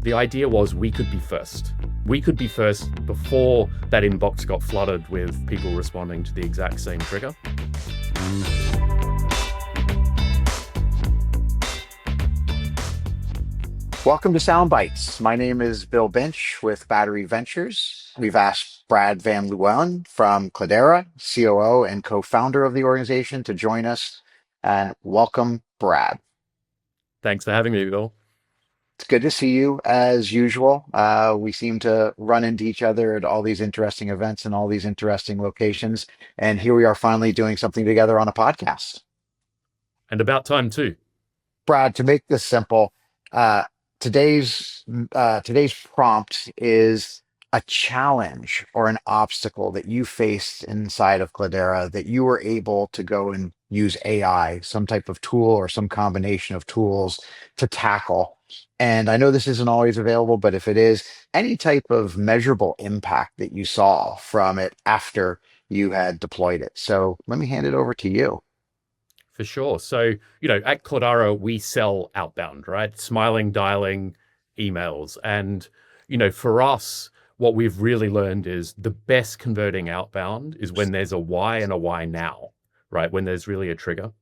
the idea was we could be first. We could be first before that inbox got flooded with people responding to the exact same trigger. Welcome to Soundbites. My name is Bill Binch with Battery Ventures. We've asked Brad Van Leeuwen from Cledara, COO and co-founder of the organization, to join us. And welcome, Brad. Thanks for having me, Bill. It's good to see you as usual. We seem to run into each other at all these interesting events and all these interesting locations. And here we are finally doing something together on a podcast. And about time too. Brad, to make this simple, uh, today's prompt is a challenge or an obstacle that you faced inside of Cledara that you were able to go and use AI, some type of tool or some combination of tools to tackle. And I know this isn't always available, but if it is, any type of measurable impact that you saw from it after you had deployed it. So let me hand it over to you. For sure. So, at Cledara, we sell outbound, right? Smiling, dialing emails. And, for us, what we've really learned is the best converting outbound is when there's a why and a why now, right? When there's really a trigger.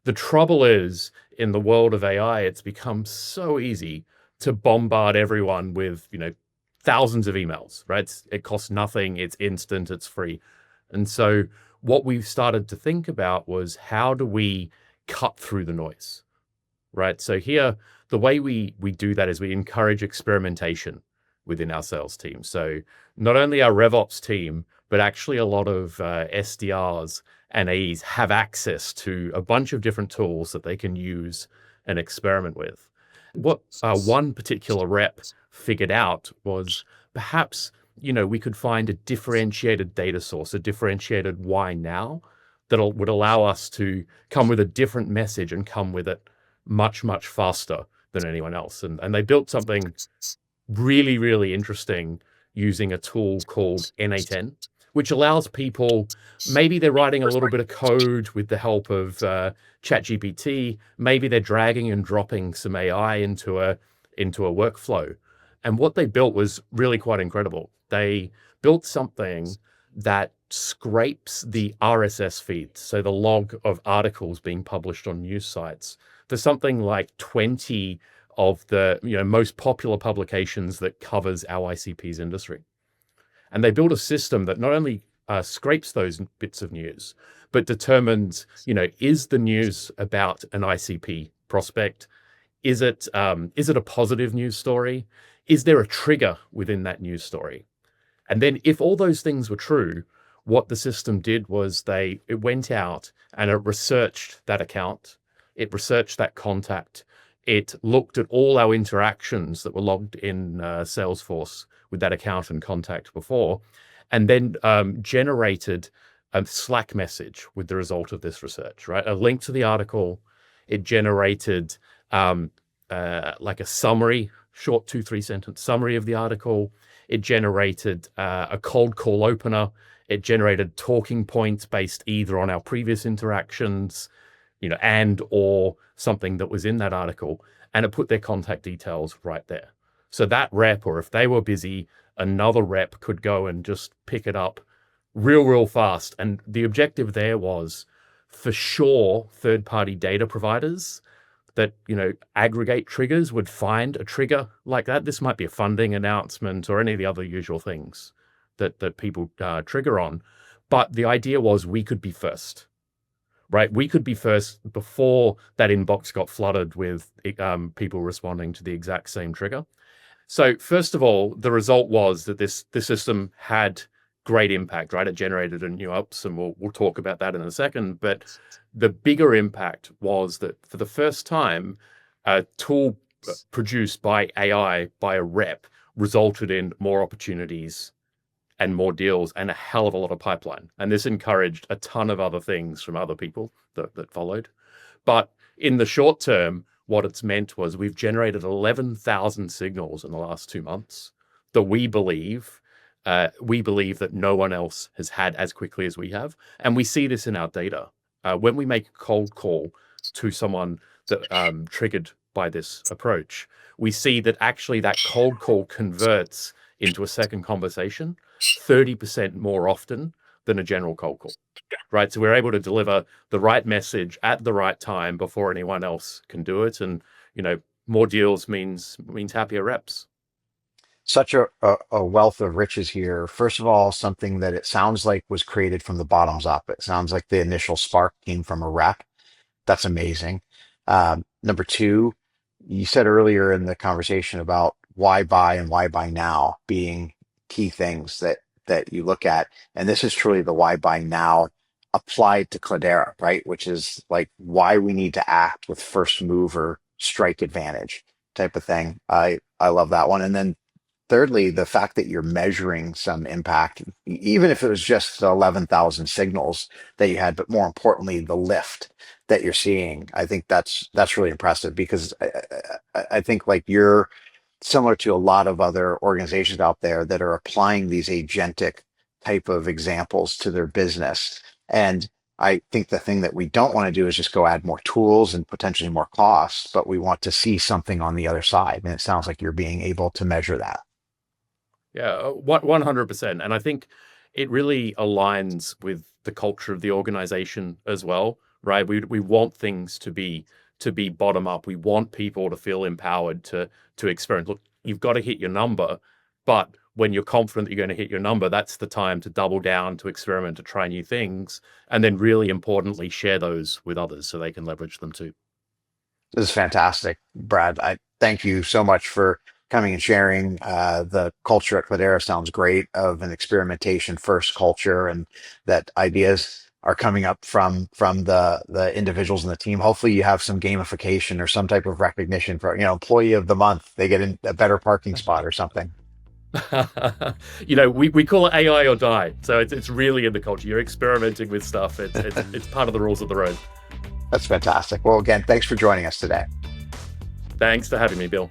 The trouble is, in the world of AI, it's become so easy to bombard everyone with, thousands of emails, right? It costs nothing. It's instant. It's free. And so what we've started to think about was, how do we cut through the noise, right? So here, the way we do that is we encourage experimentation within our sales team. So not only our RevOps team, but actually a lot of SDRs and AEs have access to a bunch of different tools that they can use and experiment with. What one particular rep figured out was perhaps we could find a differentiated data source, a differentiated why now that would allow us to come with a different message and come with it much, much faster than anyone else. And they built something really, really interesting using a tool called N8N, which allows people, maybe they're writing a little bit of code with the help of ChatGPT, maybe they're dragging and dropping some AI into a workflow. And what they built was really quite incredible. They built something that scrapes the RSS feed, so the log of articles being published on news sites, for something like 20 of the most popular publications that covers our ICP's industry. And they built a system that not only scrapes those bits of news, but determines, is the news about an ICP prospect? Is it a positive news story? Is there a trigger within that news story? And then if all those things were true, what the system did was it went out and it researched that account. It researched that contact. It looked at all our interactions that were logged in Salesforce with that account and contact before, and then generated a Slack message with the result of this research, right? A link to the article. It generated like a summary, short 2-3 sentence summary of the article. It generated a cold call opener. It generated talking points based either on our previous interactions, and or something that was in that article. And it put their contact details right there. So that rep, or if they were busy, another rep could go and just pick it up real fast. And the objective there was, for sure, third-party data providers that aggregate triggers would find a trigger like that. This might be a funding announcement or any of the other usual things that people trigger on. But the idea was we could be first, right? We could be first before that inbox got flooded with people responding to the exact same trigger. So first of all, the result was that this system had great impact, right? It generated a new ops, and we'll talk about that in a second. But the bigger impact was that for the first time, a tool produced by AI by a rep resulted in more opportunities and more deals and a hell of a lot of pipeline. And this encouraged a ton of other things from other people that followed. But in the short term, what it's meant was we've generated 11,000 signals in the last 2 months that we believe that no one else has had as quickly as we have. And we see this in our data. When we make a cold call to someone that triggered by this approach, we see that actually that cold call converts into a second conversation 30% more often than a general cold call, right? So we're able to deliver the right message at the right time before anyone else can do it. And, more deals means happier reps. Such a wealth of riches here. First of all, something that it sounds like was created from the bottoms up. It sounds like the initial spark came from a rep. That's amazing. Number two, you said earlier in the conversation about why buy and why buy now being key things that you look at, and this is truly the why buy now applied to Cledara, right? Which is like why we need to act with first mover strike advantage type of thing. I love that one. And then thirdly, the fact that you're measuring some impact, even if it was just 11,000 signals that you had, but more importantly, the lift that you're seeing, I think that's really impressive because I think like you're similar to a lot of other organizations out there that are applying these agentic type of examples to their business. And I think the thing that we don't want to do is just go add more tools and potentially more costs, but we want to see something on the other side. And it sounds like you're being able to measure that. Yeah, 100%. And I think it really aligns with the culture of the organization as well, right? We want things to be bottom up. We want people to feel empowered to experience. Look, you've got to hit your number, but when you're confident that you're going to hit your number, that's the time to double down, to experiment, to try new things, and then really importantly, share those with others so they can leverage them too. This is fantastic, Brad. I thank you so much for coming and sharing. The culture at Cledara sounds great of an experimentation first culture, and that ideas are coming up from the individuals in the team. Hopefully, you have some gamification or some type of recognition for employee of the month. They get in a better parking spot or something. We call it AI or die. So it's really in the culture. You're experimenting with stuff. It's part of the rules of the road. That's fantastic. Well, again, thanks for joining us today. Thanks for having me, Bill.